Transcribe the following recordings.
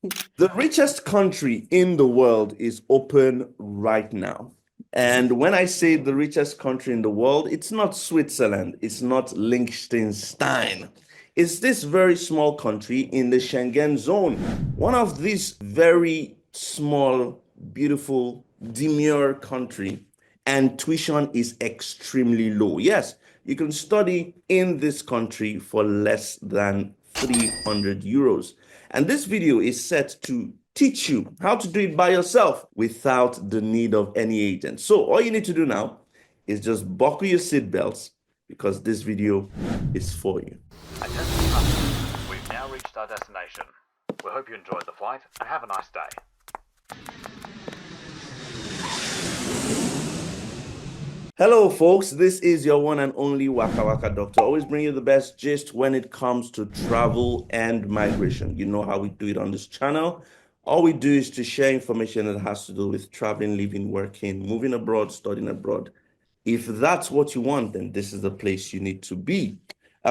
The richest country in the world is open right now. And when I say the richest country in the world, it's not Switzerland, it's not Liechtenstein. It's this very small country in the Schengen zone. One of these very small, beautiful, demure country, and tuition is extremely low. Yes, you can study in this country for less than 300 euros. And this video is set to teach you how to do it by yourself without the need of any agent. So all you need to do now is just buckle your seatbelts because this video is for you. Attention passengers, we've now reached our destination. We hope you enjoyed the flight and have a nice day. Hello, folks. This is your one and only Wakawaka Doctor. Always bring you the best gist when it comes to travel and migration. You know how we do it on this channel. All we do is to share information that has to do with traveling, living, working, moving abroad, studying abroad. If that's what you want, then this is the place you need to be.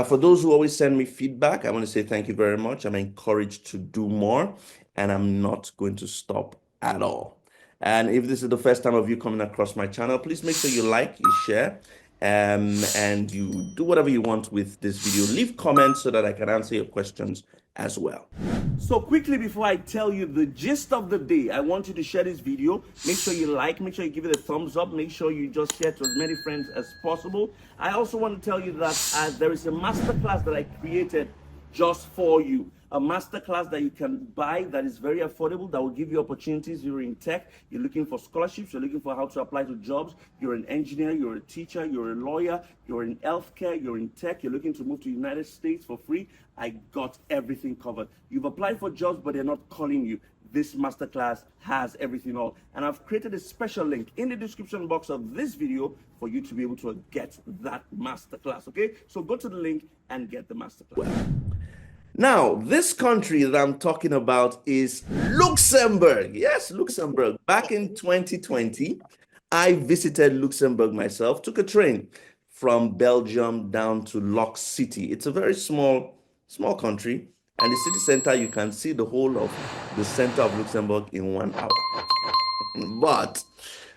For those who always send me feedback, I want to say thank you very much. I'm encouraged to do more, and I'm not going to stop at all. And if this is the first time of you coming across my channel, please make sure you like, you share, and you do whatever you want with this video. Leave comments so that I can answer your questions as well. So quickly, before I tell you the gist of the day, I want you to share this video. Make sure you like, make sure you give it a thumbs up, make sure you just share to as many friends as possible. I also want to tell you that there is a masterclass that I created just for you. A masterclass that you can buy that is very affordable, that will give you opportunities. You're in tech, you're looking for scholarships, you're looking for how to apply to jobs, you're an engineer, you're a teacher, you're a lawyer, you're in healthcare, you're in tech, you're looking to move to the United States for free. I got everything covered. You've applied for jobs, but they're not calling you. This masterclass has everything all. And I've created a special link in the description box of this video for you to be able to get that masterclass, okay? So go to the link and get the masterclass. Now, this country that I'm talking about is Luxembourg. Yes, Luxembourg. Back in 2020, I visited Luxembourg myself, took a train from Belgium down to Lux City. It's a very small country. And the city center, you can see the whole of the center of Luxembourg in 1 hour. But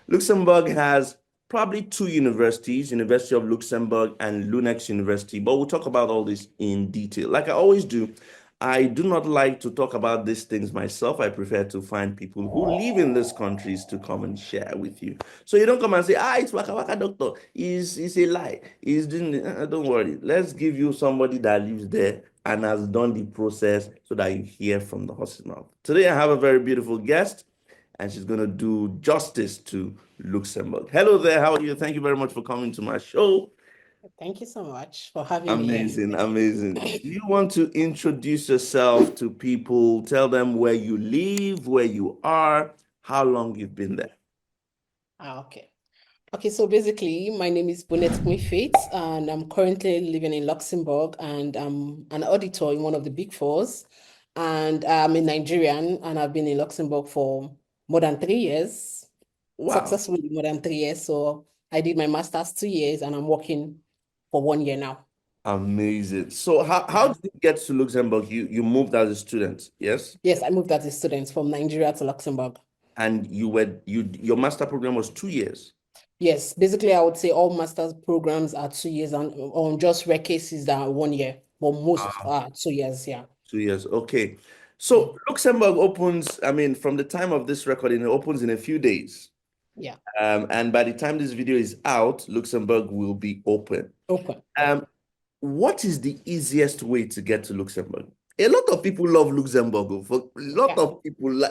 Luxembourg has probably two universities, University of Luxembourg and Lunex University, but we'll talk about all this in detail. Like I always do, I do not like to talk about these things myself. I prefer to find people who live in these countries to come and share with you. So you don't come and say, it's Wakawaka Doctor. It's a lie. He's doing don't worry. Let's give you somebody that lives there and has done the process so that you hear from the horse's mouth. Today I have a very beautiful guest, and she's going to do justice to Luxembourg. Hello there. How are you? Thank you very much for coming to my show. Thank you so much for having me. Amazing, amazing. Do you want to introduce yourself to people? Tell them where you live, where you are, how long you've been there. Okay. Okay, so basically, my name is Bonnet Faith, and I'm currently living in Luxembourg, and I'm an auditor in one of the big fours. And I'm a Nigerian, and I've been in Luxembourg for more than 3 years. Wow. Successfully more than 3 years. So I did my master's 2 years, and I'm working for 1 year now. Amazing. So how did you get to Luxembourg? You moved as a student, yes? Yes, I moved as a student from Nigeria to Luxembourg. And your master program was 2 years? Yes, basically I would say all master's programs are 2 years, and on just rare cases that are 1 year, but most are 2 years, yeah. 2 years, okay. So Luxembourg opens, I mean, from the time of this recording, it opens in a few days. Yeah. And by the time this video is out, Luxembourg will be open. Open. What is the easiest way to get to Luxembourg? A lot of people love Luxembourg. For a lot of people,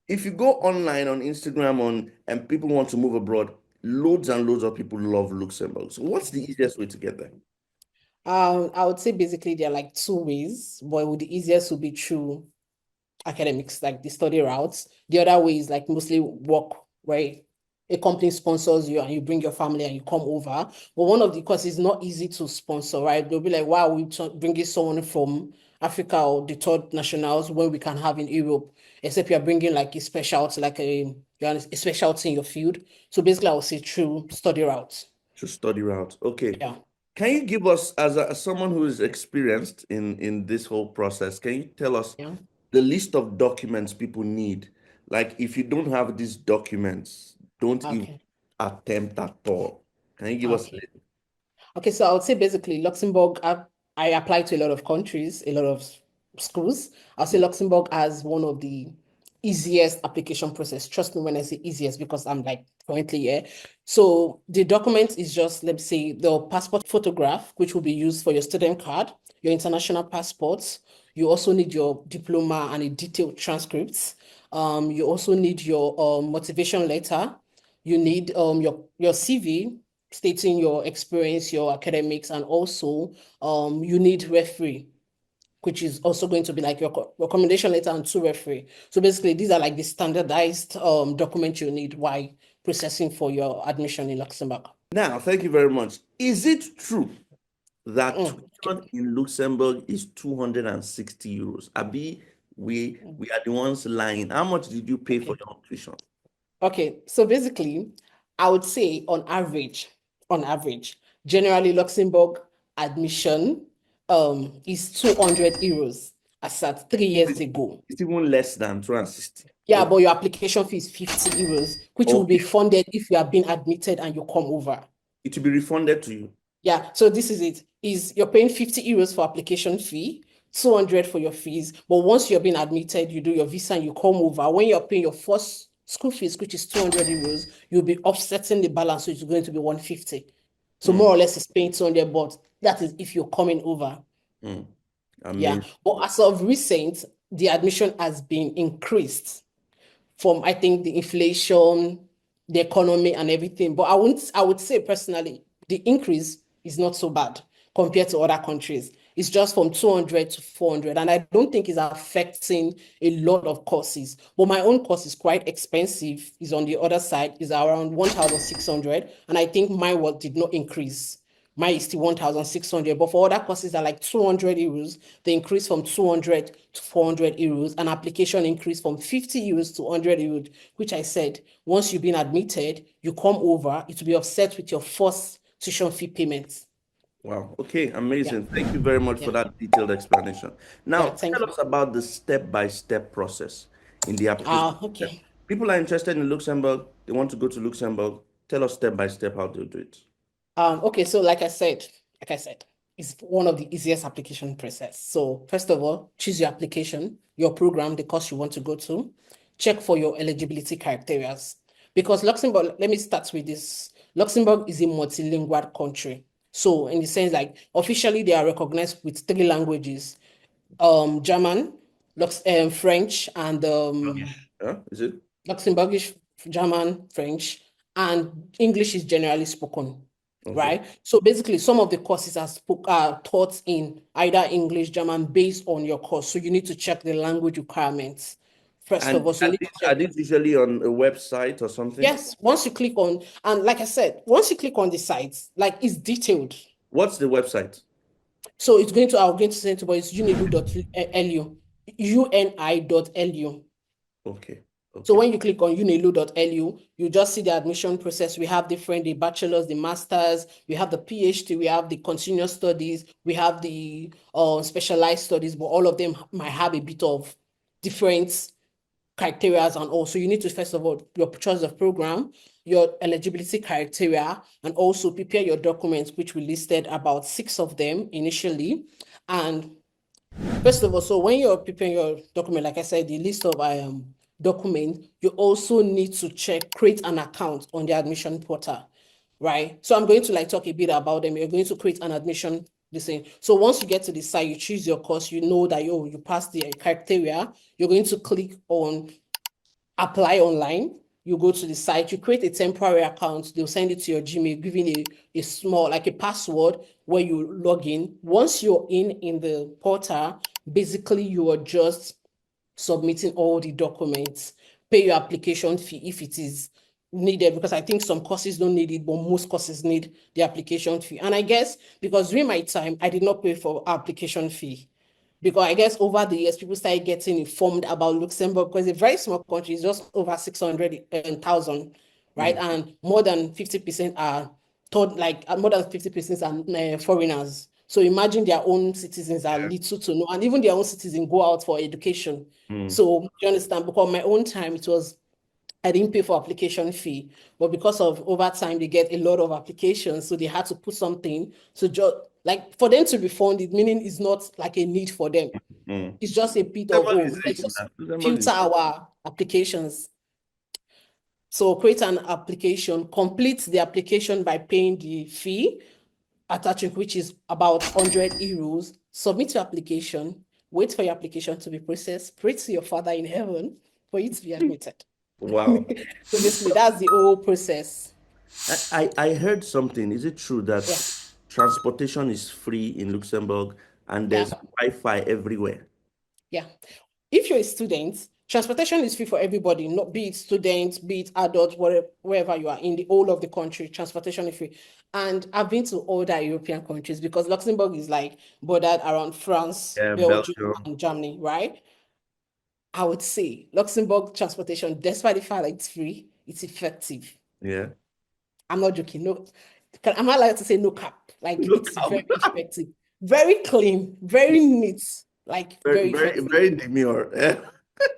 if you go online on Instagram and people want to move abroad, loads and loads of people love Luxembourg. So what's the easiest way to get there? I would say basically there are like 2 ways, but the easiest would be through academics, like the study routes. The other way is like mostly work, where a company sponsors you and you bring your family and you come over. But one of the courses is not easy to sponsor, right? They'll be like, wow, we bringing someone from Africa or the third nationals when we can have in Europe, except you're bringing like a specialty, like a specialty in your field. So basically I would say through study routes. Through study routes, okay. Yeah. Can you give us, as someone who is experienced in this whole process, can you tell us the list of documents people need. Like if you don't have these documents, don't even Okay. attempt at all. Can you give us a Okay. list? Okay, so I would say basically Luxembourg, I apply to a lot of countries, a lot of schools. I'll say Luxembourg has one of the easiest application process. Trust me when I say easiest because I'm like currently here. So the document is just, let's say, the passport photograph, which will be used for your student card, your international passports. You also need your diploma and a detailed transcripts. You also need your motivation letter. You need your CV stating your experience, your academics, and also you need referee, which is also going to be like your recommendation letter and two referee. So basically, these are like the standardized documents you need while processing for your admission in Luxembourg. Now, thank you very much. Is it true that Okay. tuition in Luxembourg is 260 euros? Abi, we are the ones lying. How much did you pay for Okay. your tuition? Okay. So basically, I would say on average, generally Luxembourg admission is 200 euros as at 3 years ago. It's even less than 260. Yeah, Okay. but your application fee is 50 euros, which will be Okay. funded if you have been admitted and you come over. It will be refunded to you. Yeah, so this is it. Is you're paying 50 euros for application fee, 200 for your fees. But once you're being admitted, you do your visa and you come over. When you're paying your first school fees, which is 200 euros, you'll be offsetting the balance, so it's going to be 150. So more or less it's paying 200, but that is if you're coming over. Yeah. Amazing. But as of recent, the admission has been increased from I think the inflation, the economy, and everything. But I would say personally, the increase is not so bad compared to other countries. It's just from 200 to 400. And I don't think it's affecting a lot of courses. But my own course is quite expensive, is on the other side, is around 1,600. And I think my work did not increase. Mine is still 1,600, but for other courses are like 200 euros. They increase from 200 to 400 euros. An application increase from 50 euros to 100 euros, which I said, once you've been admitted, you come over, it will be offset with your first tuition fee payments. Wow. Okay. Yeah, Amazing. Thank you very much for yeah, that detailed explanation. yeah, Now, thank tell you. us about the step-by-step process in the application. Okay. People are interested in Luxembourg. They want to go to Luxembourg. Tell us step by step how to do it. Okay, so like I said, it's one of the easiest application process. So first of all, choose your application, your program, the course you want to go to. Check for your eligibility criteria. Because Luxembourg, let me start with this. Luxembourg is a multilingual country. So in the sense like officially they are recognized with three languages, German, French, and Yeah, is it? Luxembourgish, German, French, and English is generally spoken, Okay. right? So basically, some of the courses are taught in either English, German, based on your course. So you need to check the language requirements. First And of all, so you need to are check. these usually on a website or something? Yes, once you click on, and like I said, once you click on the sites, like it's detailed. What's the website? So it's going to, I'm going to send to, but it's unilu.lu, uni.lu. Okay. So Okay. when you click on unilu.lu, you just see the admission process. We have the bachelor's, the master's, we have the PhD, we have the continuous studies, we have the specialized studies, but all of them might have a bit of different criteria and also you need to first of all your choice of program, your eligibility criteria, and also prepare your documents, which we listed about 6 of them initially. And first of all, so when you're preparing your document, like I said, the list of document, you also need to create an account on the admission portal, right? So I'm going to like talk a bit about them. You're going to create an admission thing. So once you get to the site, you choose your course, you know that you pass the criteria. You're going to click on apply online. You go to the site, you create a temporary account, they'll send it to your Gmail, giving a small, like a password where you log in. Once you're in the portal, basically you are just submitting all the documents, pay your application fee if it is needed, because I think some courses don't need it, but most courses need the application fee. And I guess because during my time, I did not pay for application fee. Because I guess over the years, people started getting informed about Luxembourg because it's a very small country, it's just over 600,000, right? And more than 50% are more than 50% are foreigners. So imagine their own citizens are little to know, and even their own citizens go out for education. Mm. So you understand, because my own time, I didn't pay for application fee, but because of over time, they get a lot of applications. So they had to put something to just like for them to be funded, meaning it's not like a need for them. Mm. It's just a bit of, Luxembourg is let's doing just that. Luxembourg filter is our applications. So create an application, complete the application by paying the fee, attaching, which is about 100 euros, submit your application, wait for your application to be processed, pray to your Father in heaven for you to be admitted. wow. So basically, that's the whole process. I heard something. Is it true that Yeah, transportation is free in Luxembourg and yeah, there's Wi-Fi everywhere? yeah. If you're a student, transportation is free for everybody, not be it students, be it adults, wherever you are in the whole of the country, transportation is free. And I've been to other European countries because Luxembourg is like bordered around France, Yeah, Belgium, Belgium. and Germany, right? I would say Luxembourg transportation, despite the fact that it's free, it's effective. Yeah. I'm not joking. No, am I allowed to say no cap? Like Look it's up. very effective, very clean, very neat, like Very, very very, effective. very demure.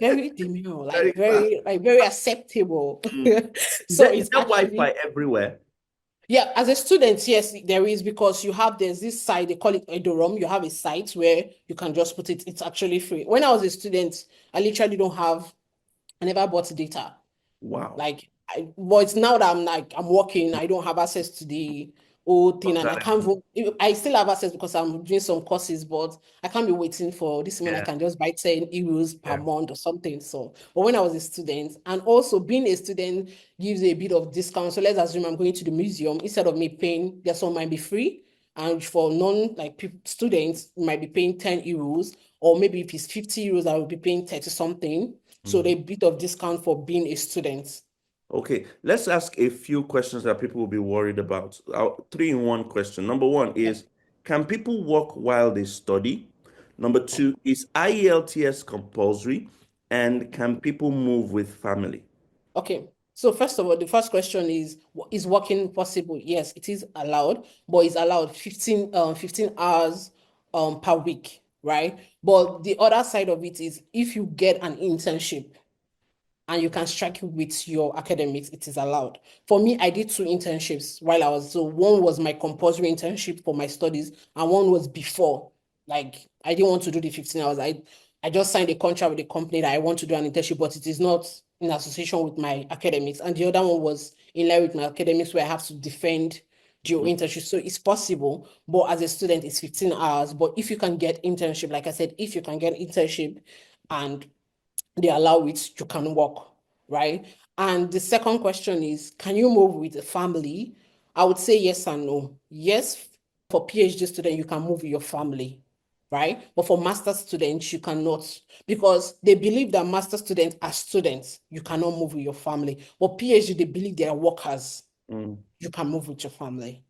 Very demure, Very like very acceptable. Mm. So Is it's there actually, Wi-Fi everywhere? yeah, as a student, yes, there is, because there's this site, they call it Edorum. You have a site where you can just put it, it's actually free. When I was a student, I never bought data. Wow. Like, but it's now that I'm working, I don't have access to the whole thing, and I can't I still have access because I'm doing some courses, but I can't be waiting for this when I Yeah. can just buy 10 euros per Yeah. month or something. So, but when I was a student, and also being a student gives a bit of discount. So let's assume I'm going to the museum, instead of me paying, there's some might be free. And for students, might be paying 10 euros, or maybe if it's 50 euros, I will be paying 30 something. So a bit of discount for being a student. Okay, let's ask a few questions that people will be worried about. 3-in-1 question. Number one is, can people work while they study? Number two, is IELTS compulsory? And can people move with family? Okay. So first of all, the first question is working possible? Yes, it is allowed, but it's allowed 15 hours per week, right? But the other side of it is, if you get an internship and you can strike it with your academics, it is allowed. For me, I did 2 internships so one was my compulsory internship for my studies, and one was before. Like, I didn't want to do the 15 hours. I just signed a contract with the company that I want to do an internship, but it is not in association with my academics. And the other one was in line with my academics, where I have to defend the internship. So it's possible, but as a student, it's 15 hours. But if you can get internship, like I said, if you can get internship and they allow it, you can work, right? And the second question is, can you move with a family? I would say yes and no. Yes, for PhD student, you can move with your family, right? But for master students, you cannot, because they believe that master students are students. You cannot move with your family. But PhD, they believe they are workers. You can move with your family,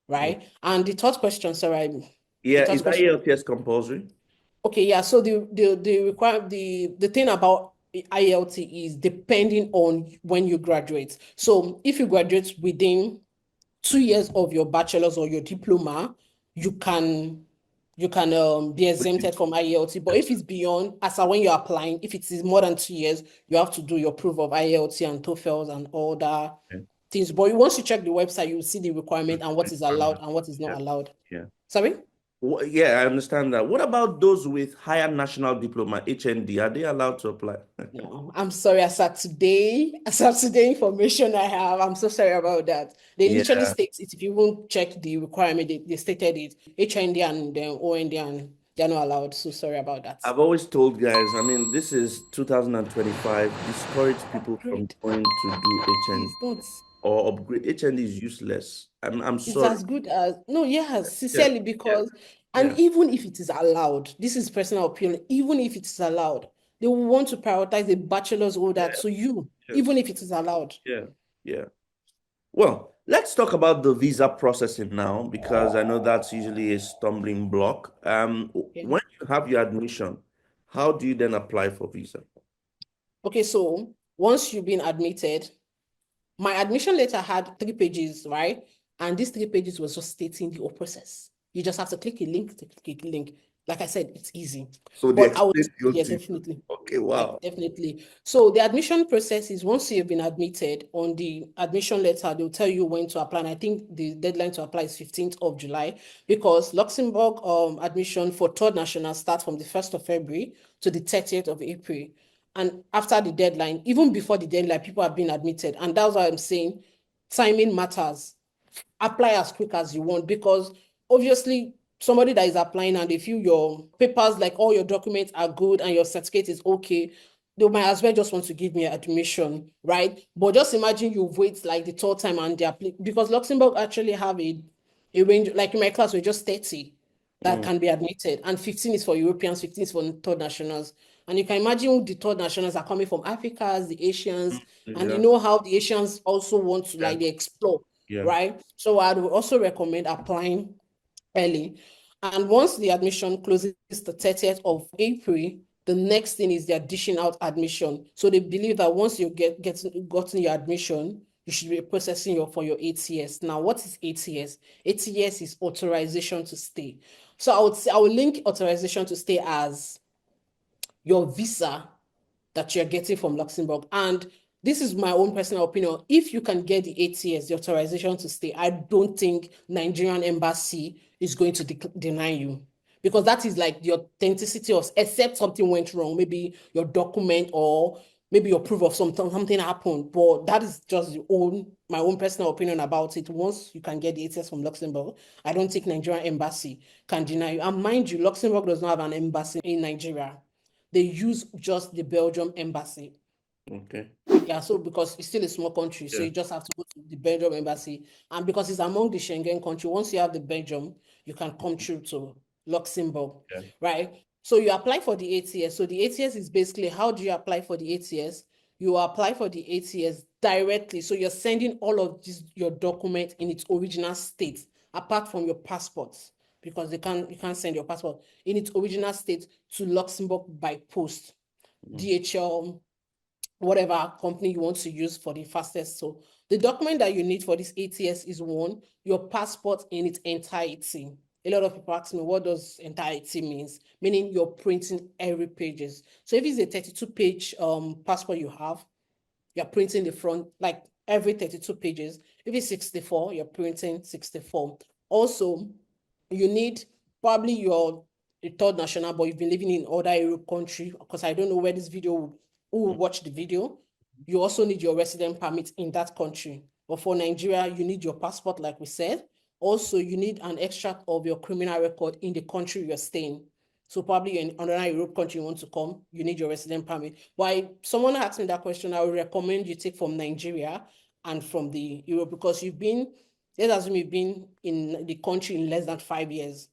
right? And the third question, sorry, the Yeah, third is question. IELTS compulsory? Okay, yeah. So the thing about IELT is depending on when you graduate. So if you graduate within 2 years of your bachelor's or your diploma, you can be exempted from IELT. But if it's beyond, as when you're applying, if it is more than 2 years, you have to do your proof of IELT and TOEFL and all that things. But once you check the website, you will see the requirement and what is allowed and what is not allowed. Yeah. Sorry? Yeah, I understand that. What about those with higher national diploma, HND? Are they allowed to apply? No, I'm sorry. As of today information I have, I'm so sorry about that. They literally Yeah. state it. If you won't check the requirement, they stated it. HND and OND, and they're not allowed. So sorry about that. I've always told guys, I mean, this is 2025. Discourage people from Upgrade. going to do HND It's not. or upgrade. HND is useless. I'm It's sorry. as good as no, yes, Yeah, sincerely, because and even if it is allowed, this is personal opinion, even if it is allowed, they will want to prioritize a bachelor's order to you, even if it is allowed. yeah, yeah. Well, let's talk about the visa processing now, because I know that's usually a stumbling block. When you have your admission, how do you then apply for visa? Okay, so once you've been admitted, my admission letter had 3 pages, right? And these 3 pages was just stating the whole process. You just have to click a link to click a link. Like I said, it's easy. So they But I would, explain your yeah, to you. definitely. Okay, wow. Definitely. So the admission process is once you've been admitted, on the admission letter, they'll tell you when to apply. And I think the deadline to apply is 15th of July, because Luxembourg admission for third national starts from the 1st of February to the 30th of April. And after the deadline, even before the deadline, people have been admitted. And that's why I'm saying timing matters. Apply as quick as you want, because obviously somebody that is applying and they feel your papers, like all your documents are good and your certificate is okay, they might as well just want to give me admission, right? But just imagine you wait like the third time and they apply, because Luxembourg actually have a range, like in my class, we're just 30 that can be admitted, and 15 is for Europeans, 15 is for third nationals. And you can imagine the third nationals are coming from Africa, the Asians, and you Yeah, know how the Asians also want to yeah, like they explore, yeah. right? So I would also recommend applying early. And once the admission closes the 30th of April, the next thing is they're dishing out admission. So they believe that once you gotten your admission, you should be processing for your ATS. Now, what is ATS? ATS is authorization to stay. So I would link authorization to stay as your visa that you're getting from Luxembourg. And this is my own personal opinion. If you can get the ATS, the authorization to stay, I don't think Nigerian embassy is going to deny you, because that is like the authenticity of, except something went wrong, maybe your document or maybe your proof of something happened. But that is just my own personal opinion about it. Once you can get the ATS from Luxembourg, I don't think Nigerian embassy can deny you. And mind you, Luxembourg does not have an embassy in Nigeria. They use just the Belgium embassy. Okay. Yeah, so because it's still a small country, so Yeah. you just have to go to the Belgium embassy. And because it's among the Schengen country, once you have the Belgium, you can come through to Luxembourg, Yeah. right? So you apply for the ATS. So the ATS is basically, how do you apply for the ATS? You apply for the ATS directly. So you're sending all of your document in its original state, apart from your passports, because you can't send your passport in its original state to Luxembourg by post, DHL, whatever company you want to use for the fastest. So the document that you need for this ATS is one, your passport in its entirety. A lot of people ask me, what does entirety means? Meaning you're printing every pages. So if it's a 32-page passport you have, you're printing the front, like every 32 pages. If it's 64, you're printing 64. Also, you need probably your third national, but you've been living in other Europe country, because I don't know where this video who will watch the video. You also need your resident permit in that country. But for Nigeria, you need your passport, like we said. Also, you need an extract of your criminal record in the country you're staying. So probably you're in another Europe country you want to come, you need your resident permit. Why someone asked me that question, I would recommend you take from Nigeria and from the Europe, because let's assume you've been in the country in less than 5 years.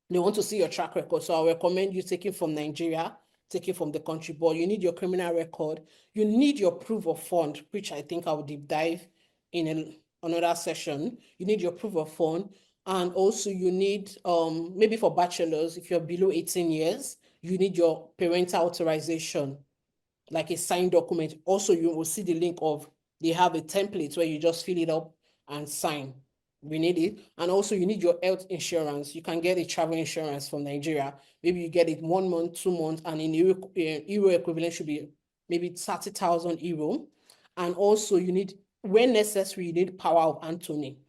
They want to see your track record. So I recommend you taking from Nigeria, taking from the country, but you need your criminal record. You need your proof of fund, which I think I will deep dive in another session. You need your proof of fund. And also you need, maybe for bachelors, if you're below 18 years, you need your parental authorization, like a signed document. Also, you will see the link of, they have a template where you just fill it up and sign. We need it. And also you need your health insurance. You can get a travel insurance from Nigeria. Maybe you get it 1 month, 2 months, and in euro equivalent should be maybe 30,000 euro. And also you need, when necessary, you need power of attorney.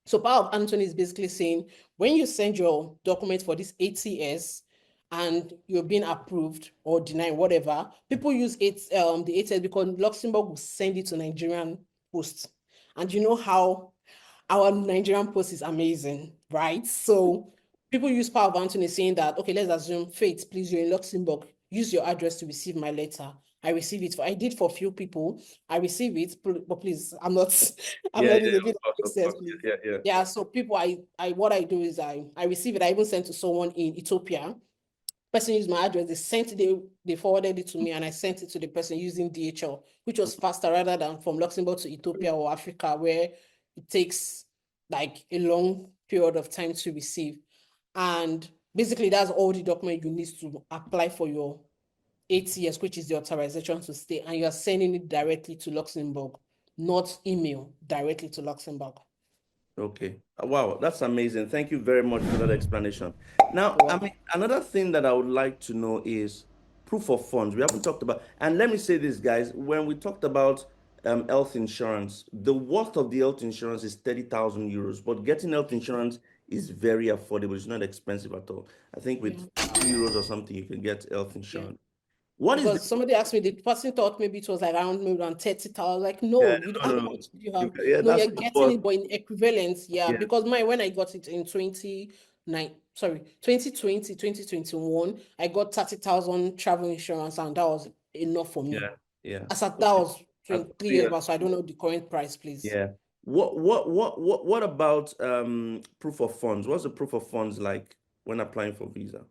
So power of attorney is basically saying, when you send your document for this ATS and you're being approved or denied, whatever, people use the ATS because Luxembourg will send it to Nigerian post. And you know how our Nigerian post is amazing, right? So people use power of attorney saying that, okay, let's assume, Faith, please, you're in Luxembourg, use your address to receive my letter. I receive it. I did for a few people. I receive it, but please, I'm not in a bit of excess, please. Yeah. Yeah, so people, what I do is I receive it. I even sent to someone in Ethiopia. Person used my address. They forwarded it to me, and I sent it to the person using DHL, which was faster rather than from Luxembourg to Ethiopia or Africa, where it takes like a long period of time to receive. And basically, that's all the document you need to apply for your ATS, which is the authorization to stay, and you're sending it directly to Luxembourg, not email, directly to Luxembourg. Okay. Wow, that's amazing. Thank you very much for that explanation. Now, I mean, another thing that I would like to know is proof of funds. We haven't talked about, and let me say this, guys, when we talked about health insurance, the worth of the health insurance is 30,000 euros, but getting health insurance is very affordable. It's not expensive at all. I think with 50 euros or something, you can get health Yeah. insurance. What is Because somebody asked me, the person thought maybe it was around maybe around 30,000. Like, no, Yeah, you don't, no, how no. much do you have? Yeah, No, that's you're the getting worth. it, but in equivalence, yeah. Yeah. Because when I got it in 2021, I got 30,000 travel insurance, and that was enough for me. Yeah. As at that was 3 Yeah. years back, so I don't know the current price, please. Yeah. What about proof of funds? What's the proof of funds like when applying for visa?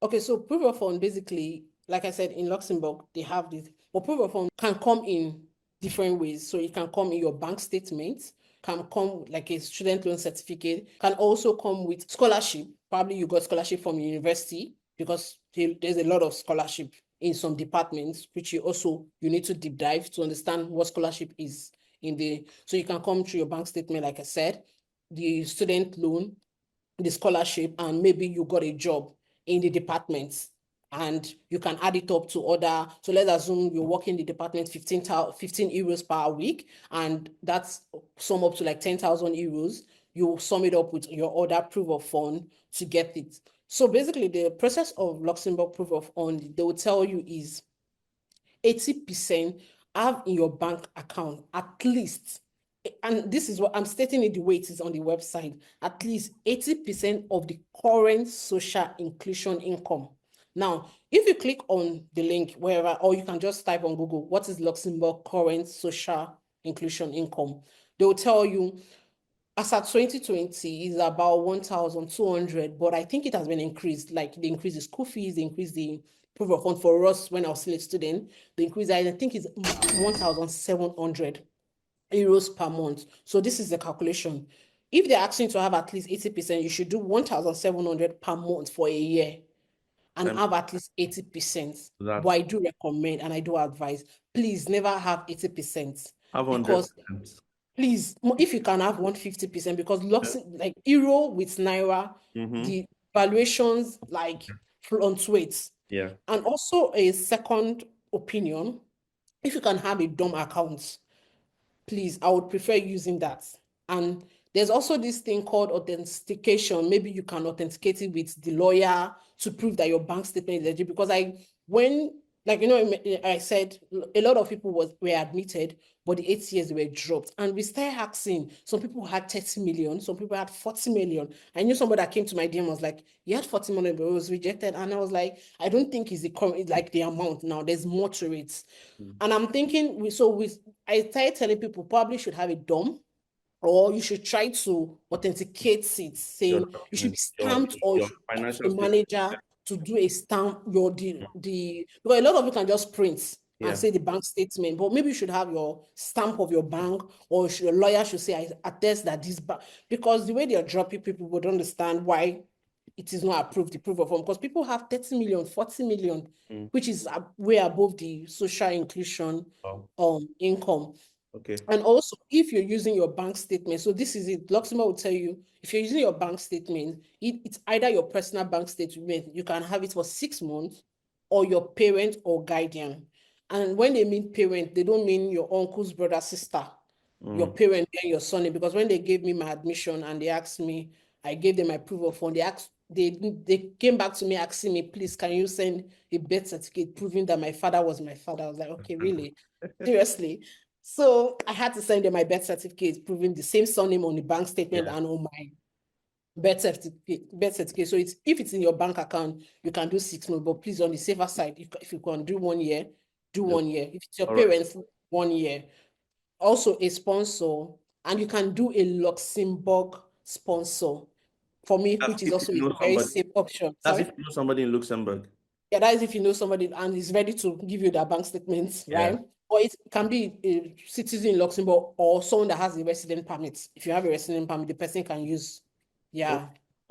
Okay, so proof of fund, basically, like I said, in Luxembourg, they have this, but proof of fund can come in different ways. So it can come in your bank statement, can come like a student loan certificate, can also come with scholarship. Probably you got scholarship from university, because there's a lot of scholarship in some departments, which you need to deep dive to understand what scholarship is so you can come through your bank statement, like I said, the student loan, the scholarship, and maybe you got a job in the department, and you can add it up to other. So let's assume you work in the department 15 euros per week, and that's sum up to like 10,000 euros. You sum it up with your other proof of fund to get it. So basically, the process of Luxembourg proof of fund, they will tell you, is 80% have in your bank account at least, and this is what I'm stating it the way it is on the website, at least 80% of the current social inclusion income. Now, if you click on the link wherever, or you can just type on Google, what is Luxembourg current social inclusion income? They will tell you, as at 2020 is about 1,200, but I think it has been increased. Like, they increase the school fees, they increase the proof of fund for us when I was still a student. The increase, I think, is 1,700 euros per month. So this is the calculation. If they're asking to have at least 80%, you should do 1,700 per month for a year and And have at least 80%. But that's I do recommend and I do advise, please never have 80%, have because 100%. please, if you can have 150%, because like euro with naira, the valuations like fluctuates. Yeah. And also, a second opinion, if you can have a DOM account, please, I would prefer using that. And there's also this thing called authentication. Maybe you can authenticate it with the lawyer to prove that your bank statement is legit. Because I said, a lot of people were admitted, but the 8 years were dropped. And we started asking, some people had 30 million, some people had 40 million. I knew somebody that came to my DM was like, he had 40 million, but it was rejected. And I was like, I don't think it's the amount now. There's more to it. And I'm thinking, I started telling people probably should have a DOM, or you should try to authenticate it, saying you should be stamped, or you your should financial get a statement. manager to do a stamp because a lot of you can just print and say the bank statement, but maybe you should have your stamp of your bank, or your lawyer should say, I attest that this bank, because the way they are dropping, people would understand why it is not approved, the proof of fund, because people have 30 million, 40 million, which is way above the social inclusion income. Okay. And also, if you're using your bank statement, so this is it, Luxembourg will tell you, if you're using your bank statement, it's either your personal bank statement, you can have it for 6 months, or your parent or guardian. And when they mean parent, they don't mean your uncle's brother, sister, your parent and your son. Because when they gave me my admission and they asked me, I gave them my proof of fund, they came back to me asking me, please, can you send a birth certificate proving that my father was my father? I was like, okay, really? Seriously? So I had to send them my birth certificate proving the same surname on the bank statement and on my birth certificate. So if it's in your bank account, you can do 6 months, but please, on the safer side, if you can do 1 year, do 1 year. If it's your parents, 1 year. Also, a sponsor, and you can do a Luxembourg sponsor for me, which is also a very safe option. That's if you know somebody in Luxembourg. Yeah, that is if you know somebody and is ready to give you their bank statements, right? Or it can be a citizen in Luxembourg, or someone that has a resident permit. If you have a resident permit, the person can use,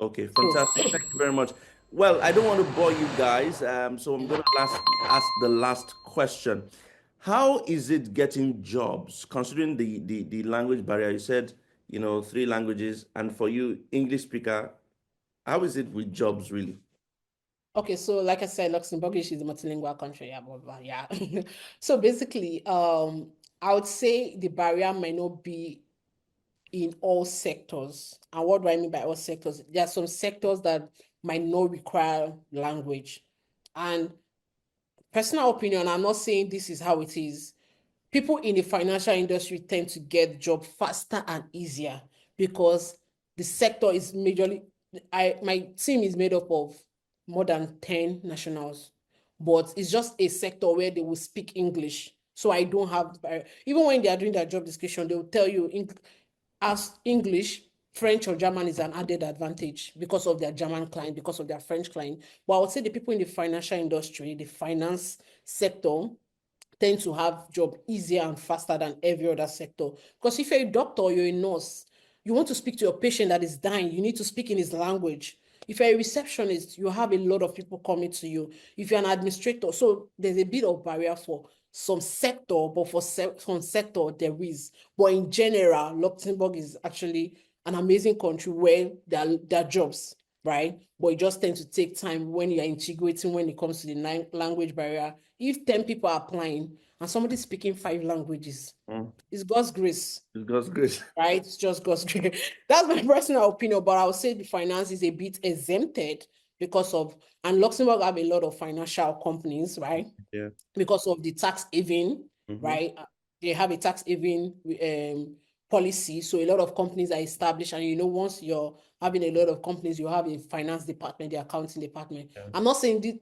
Okay, fantastic. Thank you very much. Well, I don't want to bore you guys, so I'm going to ask the last question. How is it getting jobs, considering the language barrier? You said you know, 3 languages, and for you, English speaker, how is it with jobs really? Okay, so like I said, Luxembourg is a multilingual country, yeah, blah, blah, yeah. So basically, I would say the barrier might not be in all sectors. And what do I mean by all sectors? There are some sectors that might not require language. And personal opinion, I'm not saying this is how it is. People in the financial industry tend to get job faster and easier because the sector is majorly, my team is made up of more than 10 nationals, but it's just a sector where they will speak English. So I don't have, even when they are doing their job description, they will tell you as English, French or German is an added advantage because of their German client, because of their French client. But I would say the people in the financial industry, the finance sector, tend to have job easier and faster than every other sector. Because if you're a doctor or you're a nurse, you want to speak to your patient that is dying, you need to speak in his language. If you're a receptionist, you have a lot of people coming to you. If you're an administrator, so there's a bit of barrier for some sector, but for some sector there is. But in general, Luxembourg is actually an amazing country where there are jobs, right? But it just tends to take time when you're integrating when it comes to the language barrier. If 10 people are applying and somebody's speaking 5 languages, it's God's grace. It's God's grace. Right? It's just God's grace. That's my personal opinion, but I would say the finance is a bit exempted because of, and Luxembourg have a lot of financial companies, right? Yeah. Because of the tax haven, right? They have a tax haven policy. So a lot of companies are established, and once you're having a lot of companies, you have a finance department, the accounting department. Yeah. I'm not saying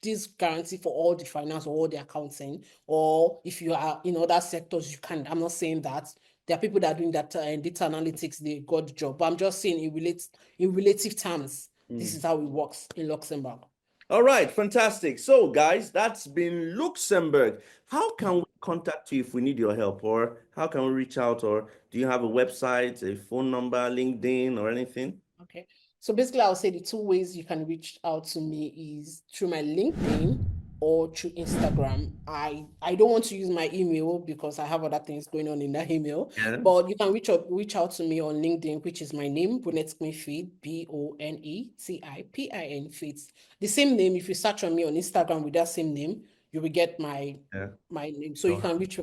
this guarantee for all the finance or all the accounting, or if you are in other sectors, you can. I'm not saying that. There are people that are doing that data analytics, they got the job. But I'm just saying in relative terms, this is how it works in Luxembourg. All right, fantastic. So, guys, that's been Luxembourg. How can we contact you if we need your help, or how can we reach out, or do you have a website, a phone number, LinkedIn, or anything? Okay. So basically, I'll say the 2 ways you can reach out to me is through my LinkedIn or through Instagram. I don't want to use my email because I have other things going on in that email. Yeah. But you can reach out to me on LinkedIn, which is my name, Bonetipin, Bonetipin, Fits. The same name. If you search on me on Instagram with that same name, you will get my name. So you can reach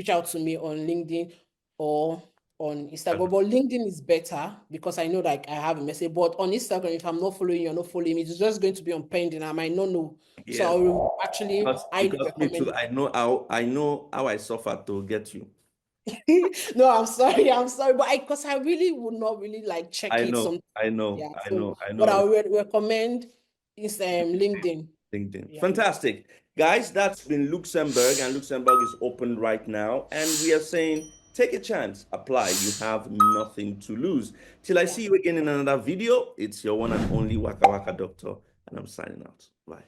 out to me on LinkedIn or on Instagram. But LinkedIn is better because I know like I have a message. But on Instagram, if I'm not following you, you're not following me, it's just going to be on pending. I might not know. Yeah. So I will actually because me too, I know how I suffer to get you. No, I'm sorry, but because I really would not really like check it. I know. But I would recommend is LinkedIn. Yeah. Fantastic. Guys, that's been Luxembourg, and Luxembourg is open right now. And we are saying, take a chance, apply. You have nothing to lose. Till I see you again in another video, it's your one and only Wakawaka Doctor, and I'm signing out. Bye.